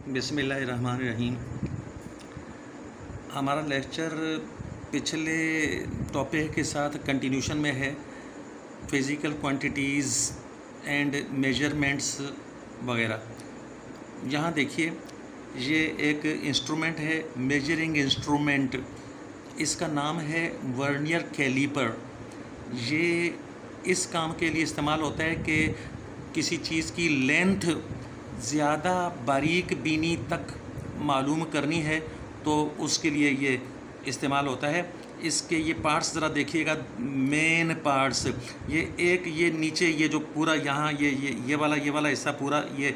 बिस्मिल्लाहिर्रहमानिर्रहीम। हमारा लेक्चर पिछले टॉपिक के साथ कंटिन्यूशन में है, फिज़िकल क्वांटिटीज़ एंड मेजरमेंट्स वगैरह। यहाँ देखिए, ये एक इंस्ट्रूमेंट है, मेजरिंग इंस्ट्रूमेंट। इसका नाम है वर्नियर कैलीपर। ये इस काम के लिए इस्तेमाल होता है कि किसी चीज़ की लेंथ ज़्यादा बारीक बीनी तक मालूम करनी है तो उसके लिए ये इस्तेमाल होता है। इसके ये पार्ट्स ज़रा देखिएगा, मेन पार्ट्स। ये नीचे ये जो पूरा यहाँ ये वाला हिस्सा पूरा ये,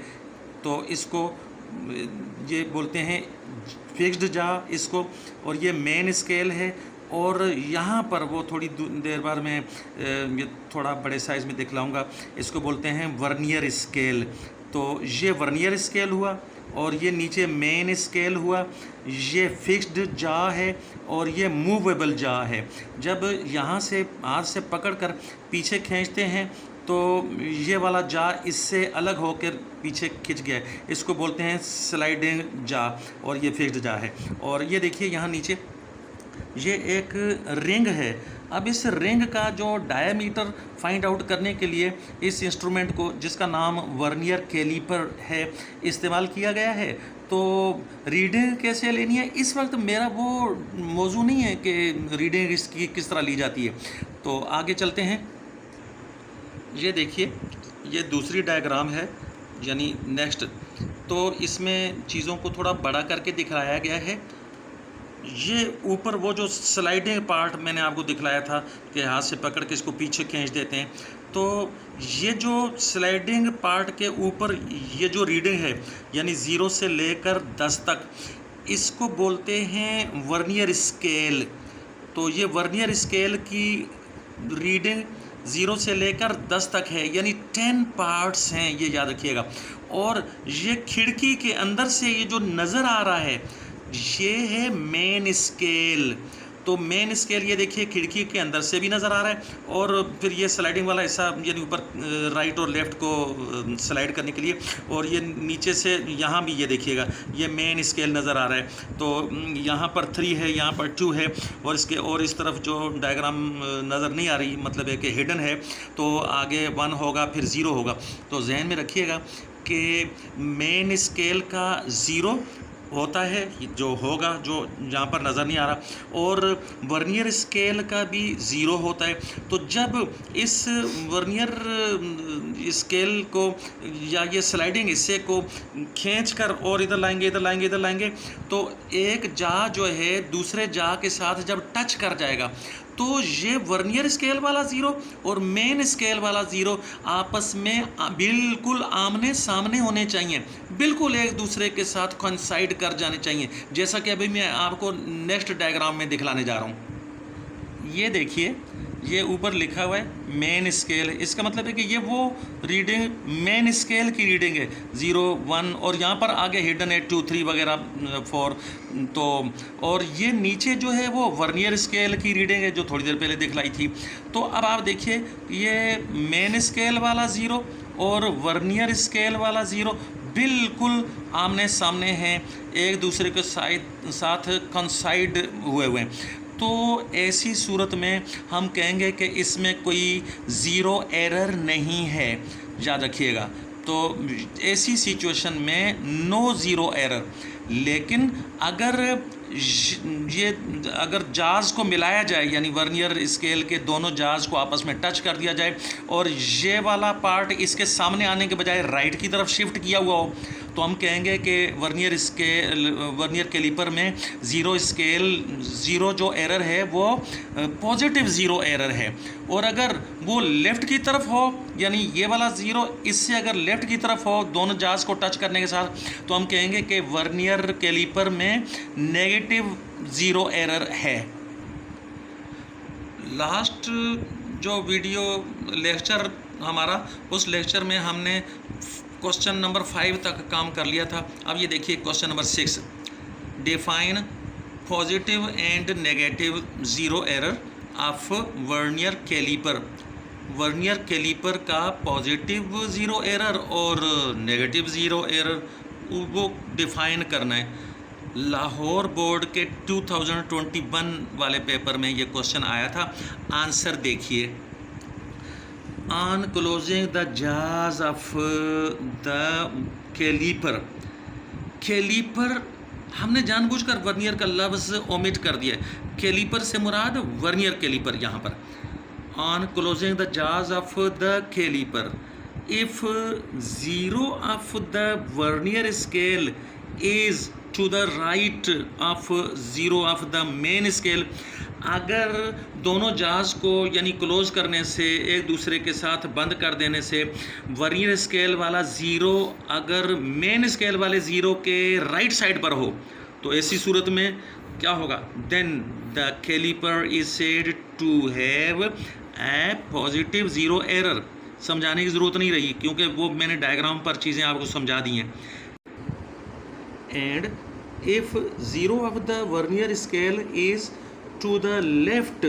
तो इसको ये बोलते हैं फिक्स्ड जा इसको, और ये मेन स्केल है। और यहाँ पर वो थोड़ी देर बाद में ये थोड़ा बड़े साइज़ में दिखलाऊंगा, इसको बोलते हैं वर्नियर स्केल। तो ये वर्नियर स्केल हुआ, और ये नीचे मेन स्केल हुआ। ये फिक्स्ड जा है और ये मूवेबल जा है। जब यहाँ से हाथ से पकड़कर पीछे खींचते हैं तो ये वाला जा इससे अलग होकर पीछे खिंच गया है, इसको बोलते हैं स्लाइडिंग जा, और ये फिक्स्ड जा है। और ये देखिए यहाँ नीचे ये एक रिंग है। अब इस रिंग का जो डायमीटर फाइंड आउट करने के लिए इस इंस्ट्रूमेंट को, जिसका नाम वर्नियर कैलीपर है, इस्तेमाल किया गया है। तो रीडिंग कैसे लेनी है, इस वक्त मेरा वो मौजू नहीं है कि रीडिंग इसकी किस तरह ली जाती है। तो आगे चलते हैं। ये देखिए, ये दूसरी डायग्राम है, यानी नेक्स्ट। तो इसमें चीज़ों को थोड़ा बड़ा करके दिखाया गया है। ये ऊपर वो जो स्लाइडिंग पार्ट मैंने आपको दिखलाया था कि हाथ से पकड़ के इसको पीछे खींच देते हैं, तो ये जो स्लाइडिंग पार्ट के ऊपर ये जो रीडिंग है, यानी 0 से लेकर 10 तक, इसको बोलते हैं वर्नियर स्केल। तो ये वर्नियर स्केल की रीडिंग 0 से लेकर 10 तक है, यानी 10 पार्ट्स हैं, ये याद रखिएगा। और ये खिड़की के अंदर से ये जो नज़र आ रहा है, ये है मेन स्केल। तो मेन स्केल ये देखिए खिड़की के अंदर से भी नज़र आ रहा है, और फिर ये स्लाइडिंग वाला हिस्सा यानी ऊपर राइट और लेफ़्ट को स्लाइड करने के लिए, और ये नीचे से यहाँ भी ये देखिएगा ये मेन स्केल नज़र आ रहा है। तो यहाँ पर 3 है, यहाँ पर 2 है, और इसके और इस तरफ जो डायग्राम नज़र नहीं आ रही, मतलब है कि हिडन है। तो आगे 1 होगा, फिर 0 होगा। तो जहन में रखिएगा कि मेन स्केल का 0 होता है, जो होगा, जो जहाँ पर नज़र नहीं आ रहा, और वर्नियर स्केल का भी 0 होता है। तो जब इस वर्नियर स्केल को या ये स्लाइडिंग हिस्से को खींचकर और इधर लाएंगे, तो एक जा जो है दूसरे जा के साथ जब टच कर जाएगा, तो ये वर्नियर स्केल वाला 0 और मेन स्केल वाला 0 आपस में बिल्कुल आमने सामने होने चाहिए, बिल्कुल एक दूसरे के साथ कोइंसाइड कर जाने चाहिए, जैसा कि अभी मैं आपको नेक्स्ट डायग्राम में दिखलाने जा रहा हूँ। ये देखिए, ये ऊपर लिखा हुआ है मेन स्केल। इसका मतलब है कि ये वो रीडिंग मेन स्केल की रीडिंग है, 0, 1, और यहाँ पर आगे हिडन है 2, 3 वगैरह 4। तो और ये नीचे जो है वो वर्नियर स्केल की रीडिंग है, जो थोड़ी देर पहले दिखलाई थी। तो अब आप देखिए, ये मेन स्केल वाला 0 और वर्नियर स्केल वाला 0 बिल्कुल आमने सामने हैं, एक दूसरे के साथ कंसाइड हुए हैं। तो ऐसी सूरत में हम कहेंगे कि इसमें कोई 0 एरर नहीं है, याद रखिएगा। तो ऐसी सिचुएशन में नो 0 एरर। लेकिन अगर जाज को मिलाया जाए, यानी वर्नियर स्केल के दोनों जाज को आपस में टच कर दिया जाए, और ये वाला पार्ट इसके सामने आने के बजाय राइट की तरफ शिफ्ट किया हुआ हो, तो हम कहेंगे कि वर्नियर कैलीपर में 0 जो एरर है वो पॉजिटिव 0 एरर है। और अगर वो लेफ़्ट की तरफ हो, यानी ये वाला 0 इससे अगर लेफ़्ट की तरफ हो दोनों जाज को टच करने के साथ, तो हम कहेंगे कि वर्नियर कैलीपर में नेगेटिव 0 एरर है। लास्ट जो वीडियो लेक्चर हमारा, उस लेक्चर में हमने क्वेश्चन नंबर 5 तक काम कर लिया था। अब ये देखिए question number 6, define positive and negative 0 error of vernier calliper. Vernier calliper का पॉजिटिव 0 एरर और नेगेटिव 0 एरर वो डिफ़ाइन करना है। लाहौर बोर्ड के 2021 वाले पेपर में ये क्वेश्चन आया था। आंसर देखिए, on closing the jaws of the calliper. Calliper हमने जानबूझकर वर्नियर का लफ्ज़ ओमिट कर दिया है। कैलीपर से मुराद वर्नियर कैलीपर यहाँ पर। On closing the jaws of the calliper, if zero of the vernier scale is to the right of zero of the main scale, अगर दोनों जहाज़ को यानी क्लोज करने से, एक दूसरे के साथ बंद कर देने से वर्नियर स्केल वाला ज़ीरो अगर मेन स्केल वाले ज़ीरो के राइट साइड पर हो, तो ऐसी सूरत में क्या होगा? Then the calliper is said to have a positive zero error. समझाने की ज़रूरत नहीं रही क्योंकि वो मैंने डायग्राम पर चीज़ें आपको समझा दी हैं। And if zero of the vernier scale is to the left,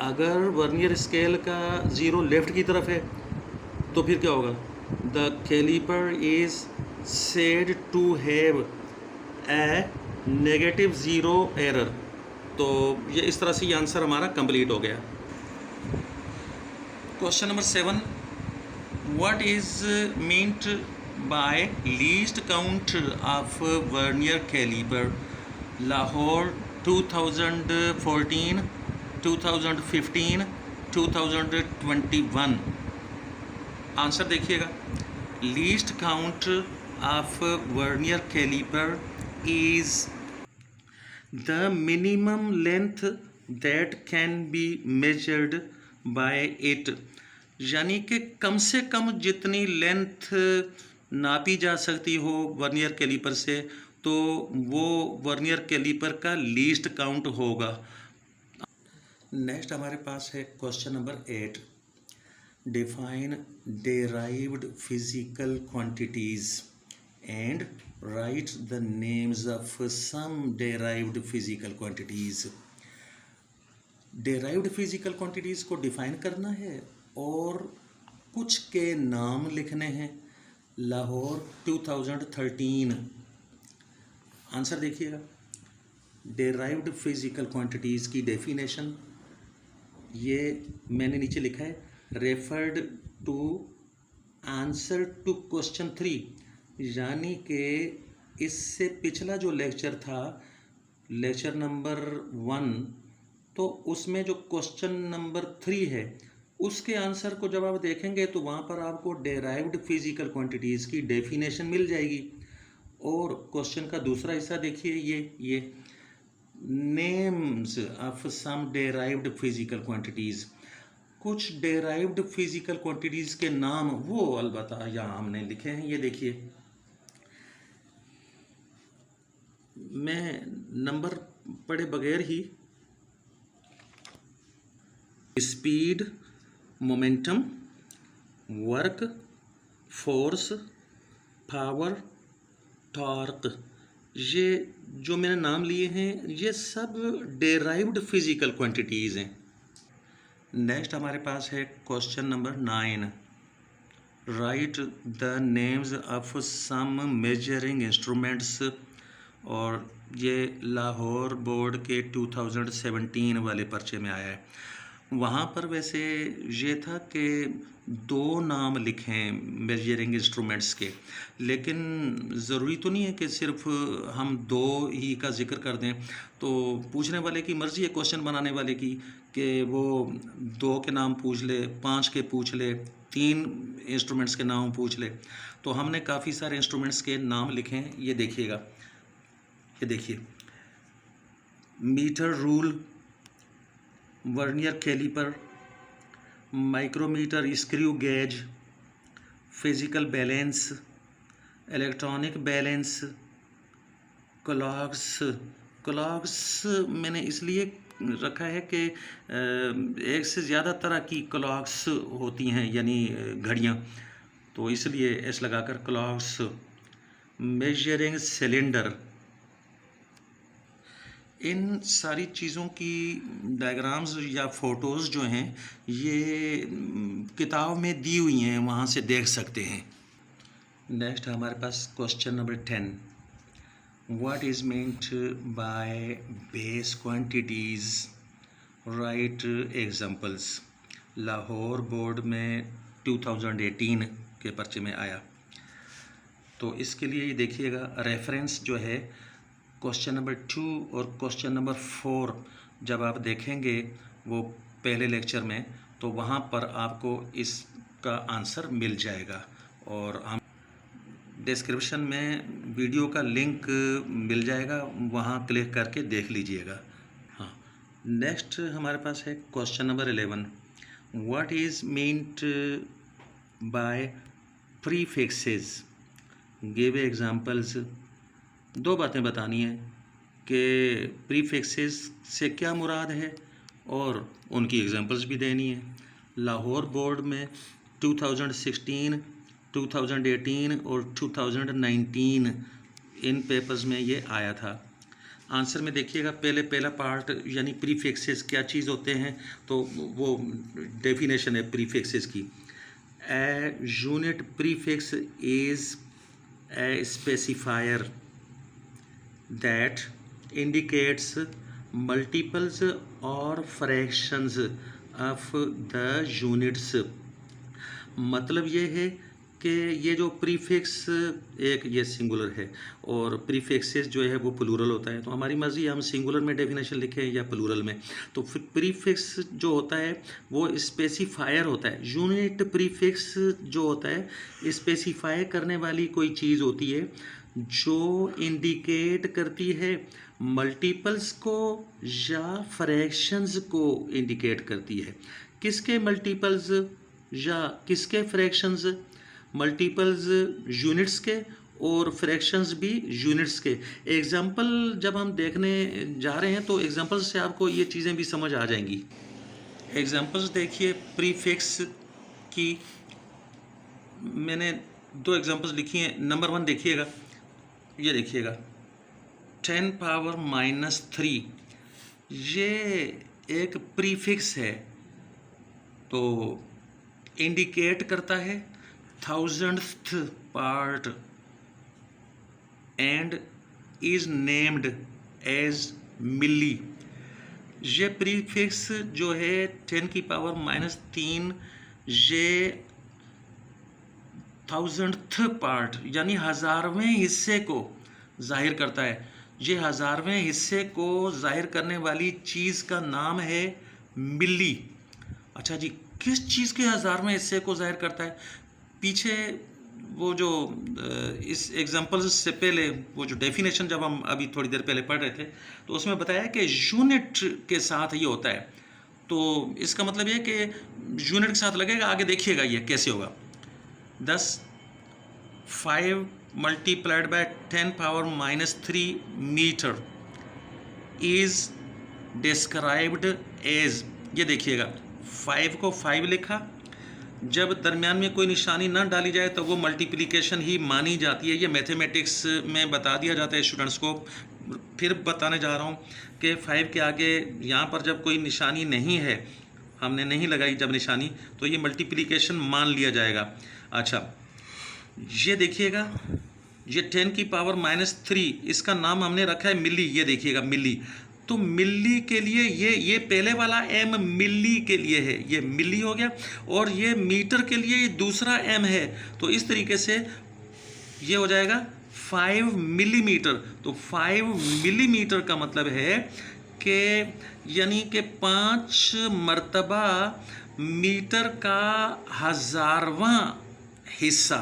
अगर वर्नियर स्केल का ज़ीरो लेफ़्ट की तरफ है तो फिर क्या होगा? The calliper is said to have a negative zero error. तो ये इस तरह से ये आंसर हमारा कंप्लीट हो गया। Question number 7, what is meant by least count of vernier caliper? Lahore 2014, 2015, 2021। Answer देखिएगा, least count of vernier caliper is the minimum length that can be measured by it, यानी कि कम से कम जितनी लेंथ नापी जा सकती हो वर्नियर कैलीपर से, तो वो वर्नियर कैलीपर का लीस्ट काउंट होगा। नेक्स्ट हमारे पास है question number 8, define derived physical quantities and write the names of some derived physical quantities। derived physical quantities को डिफाइन करना है और कुछ के नाम लिखने हैं। लाहौर 2013। आंसर देखिएगा, derived physical quantities की डेफिनेशन ये मैंने नीचे लिखा है, referred to answer to question 3, यानी कि इससे पिछला जो लेक्चर था, लेक्चर नंबर 1, तो उसमें जो क्वेश्चन नंबर 3 है उसके आंसर को जब आप देखेंगे तो वहाँ पर आपको डेराइव्ड फिजिकल क्वांटिटीज़ की डेफिनेशन मिल जाएगी। और क्वेश्चन का दूसरा हिस्सा देखिए, ये names of some derived physical quantities, कुछ डेराइव्ड फिजिकल क्वांटिटीज़ के नाम वो अलबत्ता यहाँ हमने लिखे हैं। ये देखिए, मैं नंबर पढ़े बगैर ही speed, momentum, work, force, power, torque, ये जो मैंने नाम लिए हैं ये सब डेराइव्ड फिजिकल क्वांटिटीज़ हैं। नेक्स्ट हमारे पास है question number 9, write the names of some measuring instruments. और ये लाहौर बोर्ड के 2017 वाले पर्चे में आया है। वहाँ पर वैसे ये था कि 2 नाम लिखें मेजरिंग इंस्ट्रूमेंट्स के, लेकिन ज़रूरी तो नहीं है कि सिर्फ हम 2 ही का जिक्र कर दें। तो पूछने वाले की मर्ज़ी है, क्वेश्चन बनाने वाले की, कि वो 2 के नाम पूछ ले, 5 के पूछ ले, 3 इंस्ट्रूमेंट्स के नाम पूछ ले। तो हमने काफ़ी सारे इंस्ट्रूमेंट्स के नाम लिखे हैं। ये देखिएगा, ये देखिए, metre rule, vernier calliper, micrometer, screw gauge, physical balance, electronic balance, clocks. Clocks मैंने इसलिए रखा है कि एक से ज़्यादा तरह की क्लॉक्स होती हैं, यानी घड़ियाँ, तो इसलिए एस लगाकर क्लॉक्स। Measuring cylinder. इन सारी चीज़ों की डायग्राम्स या फ़ोटोज़ जो हैं ये किताब में दी हुई हैं, वहाँ से देख सकते हैं। नेक्स्ट हमारे पास question number 10, what is meant by base quantities, write examples. Lahore board में 2018 के पर्चे में आया। तो इसके लिए ये देखिएगा रेफरेंस जो है क्वेश्चन नंबर 2 और क्वेश्चन नंबर 4 जब आप देखेंगे वो पहले लेक्चर में, तो वहाँ पर आपको इसका आंसर मिल जाएगा। और हम डिस्क्रिप्शन में वीडियो का लिंक मिल जाएगा, वहाँ क्लिक करके देख लीजिएगा। हाँ, नेक्स्ट हमारे पास है question number 11, what is meant by prefixes, give examples. दो बातें बतानी है कि प्रीफिक्सेस से क्या मुराद है और उनकी एग्जांपल्स भी देनी है। लाहौर बोर्ड में 2016, 2018 और 2019 इन पेपर्स में ये आया था। आंसर में देखिएगा पहला पार्ट यानी प्रीफिक्सेस क्या चीज़ होते हैं, तो वो डेफिनेशन है प्रीफिक्सेस की। A unit prefix is a specifier that indicates multiples or fractions of the units। मतलब ये है कि ये जो प्रीफिक्स, एक ये सिंगुलर है और प्रीफिक्सेस जो है वो प्लूरल होता है। तो हमारी मर्ज़ी हम सिंगुलर में डेफिनेशन लिखें या प्लूरल में। तो फिर प्रीफिक्स जो होता है वो स्पेसिफायर होता है। यूनिट प्रीफिक्स जो होता है स्पेसिफाई करने वाली कोई चीज़ होती है जो इंडिकेट करती है मल्टीपल्स को या फ्रैक्शंस को इंडिकेट करती है। किसके मल्टीपल्स या किसके फ्रैक्शंस? मल्टीपल्स यूनिट्स के और फ्रैक्शंस भी यूनिट्स के। एग्जाम्पल जब हम देखने जा रहे हैं तो एग्जाम्पल्स से आपको ये चीज़ें भी समझ आ जाएंगी। एग्जाम्पल्स देखिए प्रीफिक्स की, मैंने 2 एग्जाम्पल्स लिखी हैं। नंबर 1 देखिएगा, ये देखिएगा 10 पावर -3, ये एक प्रीफिक्स है तो इंडिकेट करता है 1000th part and is named as milli. ये प्रीफिक्स जो है 10 की पावर -3 ये 1000th पार्ट यानी 1000वें हिस्से को जाहिर करता है। ये 1000वें हिस्से को जाहिर करने वाली चीज़ का नाम है मिली। अच्छा जी, किस चीज़ के 1000वें हिस्से को जाहिर करता है? पीछे वो जो इस एग्जाम्पल से पहले वो जो डेफिनेशन जब हम अभी थोड़ी देर पहले पढ़ रहे थे तो उसमें बताया कि यूनिट के साथ ये होता है। तो इसका मतलब ये कि यूनिट के साथ लगेगा। आगे देखिएगा ये कैसे होगा। 5 multiplied by 10 power -3 metre is described as, ये देखिएगा 5 को 5 लिखा, जब दरमियान में कोई निशानी ना डाली जाए तो वो मल्टीप्लिकेशन ही मानी जाती है। ये मैथमेटिक्स में बता दिया जाता है स्टूडेंट्स को। फिर बताने जा रहा हूँ कि 5 के आगे यहाँ पर जब कोई निशानी नहीं है, हमने नहीं लगाई जब निशानी, तो ये मल्टीप्लिकेशन मान लिया जाएगा। अच्छा, ये देखिएगा ये 10 की पावर -3, इसका नाम हमने रखा है मिली। ये देखिएगा मिली, तो मिली के लिए ये पहले वाला m मिली के लिए है, ये मिली हो गया। और ये मीटर के लिए ये दूसरा m है। तो इस तरीके से ये हो जाएगा 5 मिलीमीटर। तो 5 मिलीमीटर का मतलब है कि यानी कि 5 मरतबा मीटर का 1000वां हिस्सा।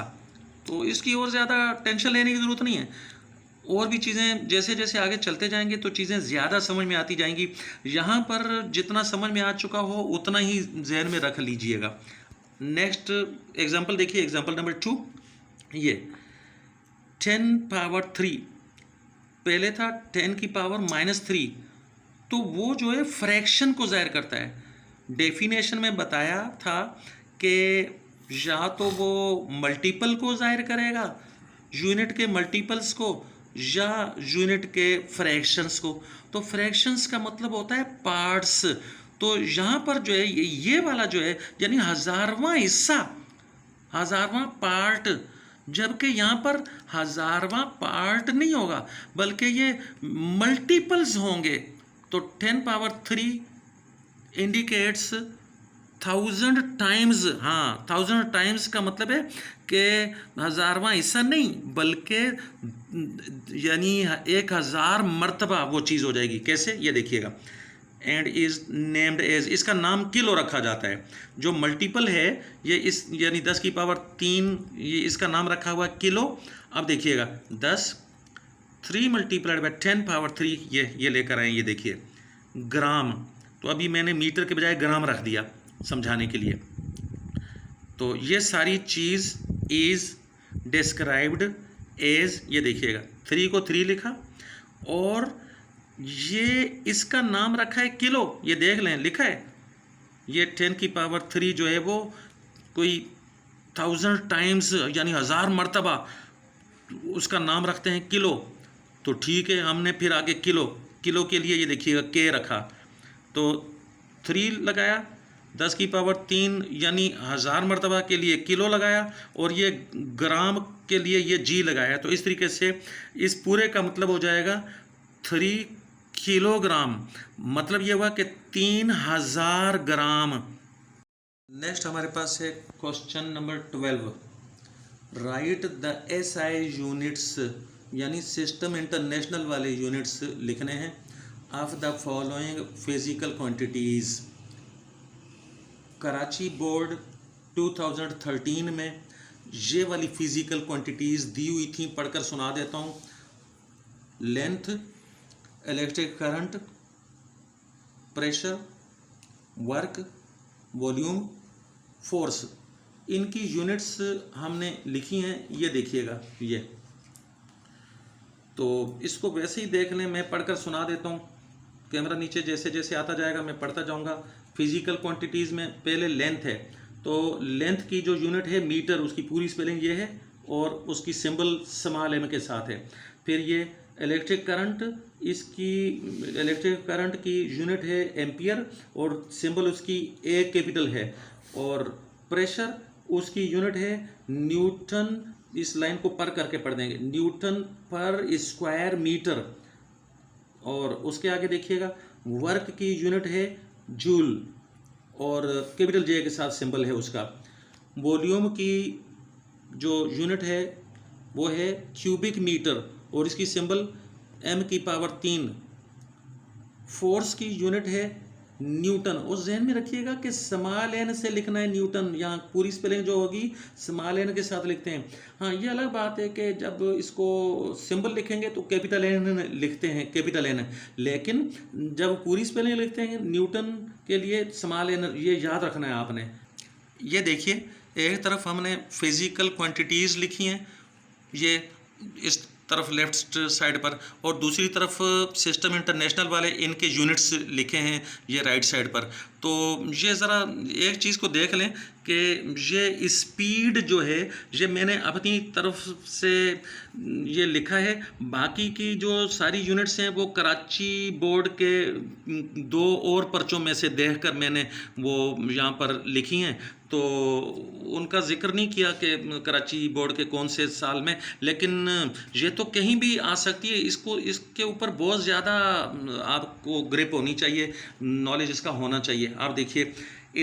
तो इसकी और ज़्यादा टेंशन लेने की ज़रूरत नहीं है। और भी चीज़ें जैसे जैसे आगे चलते जाएंगे तो चीज़ें ज़्यादा समझ में आती जाएंगी। यहाँ पर जितना समझ में आ चुका हो उतना ही जहन में रख लीजिएगा। नेक्स्ट एग्जांपल देखिए, एग्जांपल नंबर 2, ये 10 पावर 3, पहले था 10 की पावर -3, तो वो जो है फ्रैक्शन को ज़ाहिर करता है। डेफिनेशन में बताया था कि या तो वो मल्टीपल को ज़ाहिर करेगा, यूनिट के मल्टीपल्स को, या यूनिट के फ्रैक्शंस को। तो फ्रैक्शंस का मतलब होता है पार्ट्स। तो यहाँ पर जो है ये वाला जो है यानी 1000वां हिस्सा, 1000वां पार्ट, जबकि यहाँ पर हज़ारवां पार्ट नहीं होगा बल्कि ये मल्टीपल्स होंगे। तो 10 पावर 3 इंडिकेट्स 1000 टाइम्स। हाँ, 1000 टाइम्स का मतलब है कि हज़ारवां हिस्सा नहीं बल्कि यानी 1000 मर्तबा वो चीज़ हो जाएगी। कैसे, ये देखिएगा। एंड इज़ नेम्ड एज, इसका नाम किलो रखा जाता है। जो मल्टीपल है ये इस यानी 10 की पावर 3, ये इसका नाम रखा हुआ है किलो। अब देखिएगा 10 3 मल्टीप्लाइड बाय 10 पावर 3, ये लेकर आए, ये देखिए ग्राम। तो अभी मैंने मीटर के बजाय ग्राम रख दिया समझाने के लिए। तो ये सारी चीज़ इज़ डिस्क्राइब्ड एज, ये देखिएगा 3 को 3 लिखा और ये इसका नाम रखा है किलो। ये देख लें, लिखा है ये 10 की पावर 3 जो है वो कोई 1000 टाइम्स यानी 1000 मर्तबा उसका नाम रखते हैं किलो। तो ठीक है, हमने फिर आगे किलो के लिए ये देखिएगा के रखा। तो 3 लगाया, 10 की पावर 3 यानी 1000 मर्तबा के लिए किलो लगाया और ये ग्राम के लिए ये जी लगाया। तो इस तरीके से इस पूरे का मतलब हो जाएगा 3 किलोग्राम। मतलब ये हुआ कि 3000 ग्राम। नेक्स्ट हमारे पास है question number 12। Right the SI units, यानी सिस्टम इंटरनेशनल वाले यूनिट्स लिखने हैं of the following physical quantities. Karachi board 2013 में ये वाली फिजिकल क्वांटिटीज़ दी हुई थी, पढ़कर सुना देता हूँ। Length, electric current, pressure, work, volume, force, इनकी यूनिट्स हमने लिखी हैं। ये देखिएगा, ये तो इसको वैसे ही देख लें, मैं पढ़कर सुना देता हूँ। कैमरा नीचे जैसे जैसे आता जाएगा मैं पढ़ता जाऊँगा। फिजिकल क्वांटिटीज़ में पहले लेंथ है, तो लेंथ की जो यूनिट है मीटर, उसकी पूरी स्पेलिंग ये है और उसकी सिंबल स्मॉल एम के साथ है। फिर ये इलेक्ट्रिक करंट, इसकी इलेक्ट्रिक करंट की यूनिट है एम्पियर और सिंबल उसकी ए कैपिटल है। और प्रेशर, उसकी यूनिट है न्यूटन। इस लाइन को पर करके पढ़ देंगे, न्यूटन पर स्क्वायर मीटर। और उसके आगे देखिएगा वर्क की यूनिट है जूल और कैपिटल जे के साथ सिंबल है उसका। वॉल्यूम की जो यूनिट है वो है क्यूबिक मीटर और इसकी सिंबल m की पावर 3। फोर्स की यूनिट है न्यूटन। और जहन में रखिएगा कि स्मॉल एन से लिखना है न्यूटन, यहाँ पूरी स्पेलिंग जो होगी स्मॉल एन के साथ लिखते हैं। हाँ, ये अलग बात है कि जब इसको सिंबल लिखेंगे तो कैपिटल एन लिखते हैं, कैपिटल एन, लेकिन जब पूरी स्पेलिंग लिखते हैं न्यूटन के लिए स्मॉल एन, ये याद रखना है आपने। ये देखिए, एक तरफ हमने फिजिकल क्वांटिटीज़ लिखी हैं ये इस तरफ लेफ्ट साइड पर, और दूसरी तरफ सिस्टम इंटरनेशनल वाले इनके यूनिट्स लिखे हैं ये राइट साइड पर। तो ये ज़रा एक चीज़ को देख लें कि ये स्पीड जो है ये मैंने अपनी तरफ से ये लिखा है। बाकी की जो सारी यूनिट्स हैं वो कराची बोर्ड के 2 और पर्चों में से देखकर मैंने वो यहाँ पर लिखी हैं। तो उनका जिक्र नहीं किया कि कराची बोर्ड के कौन से साल में, लेकिन ये तो कहीं भी आ सकती है। इसके ऊपर बहुत ज़्यादा आपको ग्रिप होनी चाहिए, नॉलेज इसका होना चाहिए। आप देखिए,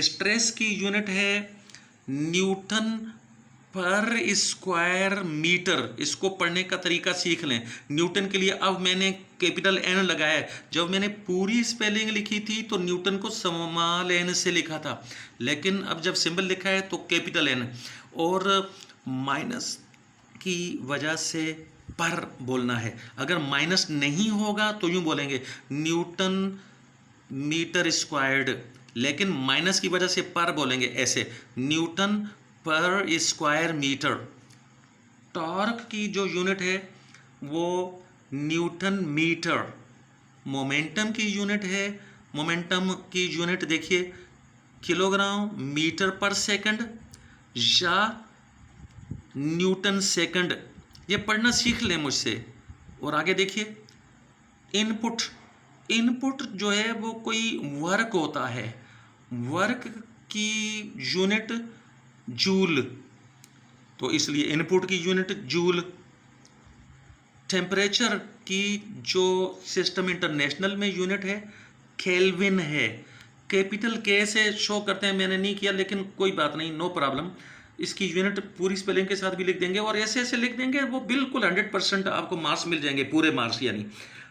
स्ट्रेस की यूनिट है न्यूटन पर स्क्वायर मीटर। इसको पढ़ने का तरीका सीख लें न्यूटन के लिए। अब मैंने कैपिटल एन लगाया है, जब मैंने पूरी स्पेलिंग लिखी थी तो न्यूटन को स्मॉल एन से लिखा था, लेकिन अब जब सिंबल लिखा है तो कैपिटल एन। और माइनस की वजह से पर बोलना है, अगर माइनस नहीं होगा तो यूँ बोलेंगे न्यूटन मीटर स्क्वायर्ड, लेकिन माइनस की वजह से पर बोलेंगे ऐसे, न्यूटन पर स्क्वायर मीटर। टॉर्क की जो यूनिट है वो न्यूटन मीटर। मोमेंटम की यूनिट है, मोमेंटम की यूनिट देखिए किलोग्राम मीटर पर सेकंड या न्यूटन सेकंड। ये पढ़ना सीख लें मुझसे। और आगे देखिए, इनपुट जो है वो कोई वर्क होता है, वर्क की यूनिट जूल। तो इसलिए इनपुट की यूनिट जूल। टेम्परेचर की जो सिस्टम इंटरनेशनल में यूनिट है केल्विन है। कैपिटल के से शो करते हैं, मैंने नहीं किया लेकिन कोई बात नहीं, नो प्रॉब्लम। इसकी यूनिट पूरी स्पेलिंग के साथ भी लिख देंगे और ऐसे ऐसे लिख देंगे, वो बिल्कुल 100% आपको मार्क्स मिल जाएंगे, पूरे मार्क्स यानी।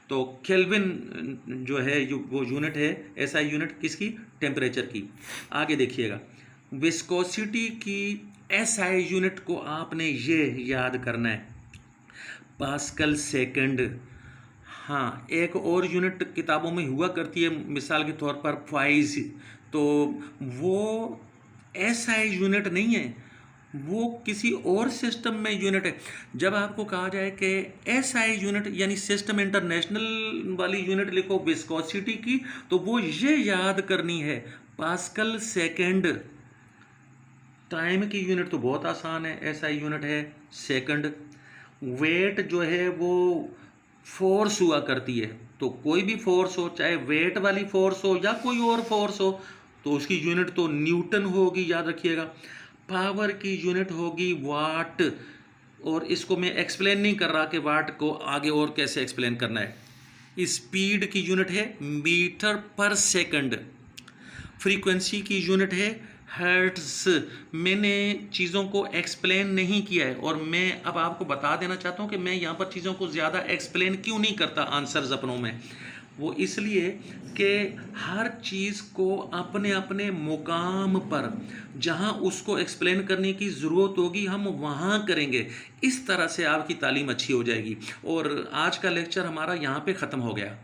तो केल्विन जो है वो यूनिट है, ऐसा यूनिट किसकी, टेम्परेचर की। आगे देखिएगा, विस्कोसिटी की एसआई यूनिट को आपने ये याद करना है, पास्कल सेकंड। हाँ, एक और यूनिट किताबों में हुआ करती है, मिसाल के तौर पर फाइज, तो वो एसआई यूनिट नहीं है, वो किसी और सिस्टम में यूनिट है। जब आपको कहा जाए कि एसआई यूनिट यानी सिस्टम इंटरनेशनल वाली यूनिट लिखो विस्कोसिटी की, तो वो ये याद करनी है, पास्कल सेकंड। टाइम की यूनिट तो बहुत आसान है, एसआई यूनिट है सेकंड। वेट जो है वो फोर्स हुआ करती है, तो कोई भी फोर्स हो, चाहे वेट वाली फोर्स हो या कोई और फोर्स हो, तो उसकी यूनिट तो न्यूटन होगी, याद रखिएगा। पावर की यूनिट होगी वाट, और इसको मैं एक्सप्लेन नहीं कर रहा कि वाट को आगे और कैसे एक्सप्लेन करना है। स्पीड की यूनिट है मीटर पर सेकंड। फ्रीक्वेंसी की यूनिट है हर्ट्स। मैंने चीज़ों को एक्सप्लेन नहीं किया है, और मैं अब आपको बता देना चाहता हूँ कि मैं यहाँ पर चीज़ों को ज़्यादा एक्सप्लेन क्यों नहीं करता आंसर्स अपनों में। वो इसलिए कि हर चीज़ को अपने अपने मुकाम पर जहाँ उसको एक्सप्लेन करने की ज़रूरत होगी हम वहाँ करेंगे। इस तरह से आपकी तालीम अच्छी हो जाएगी। और आज का लेक्चर हमारा यहाँ पे ख़त्म हो गया।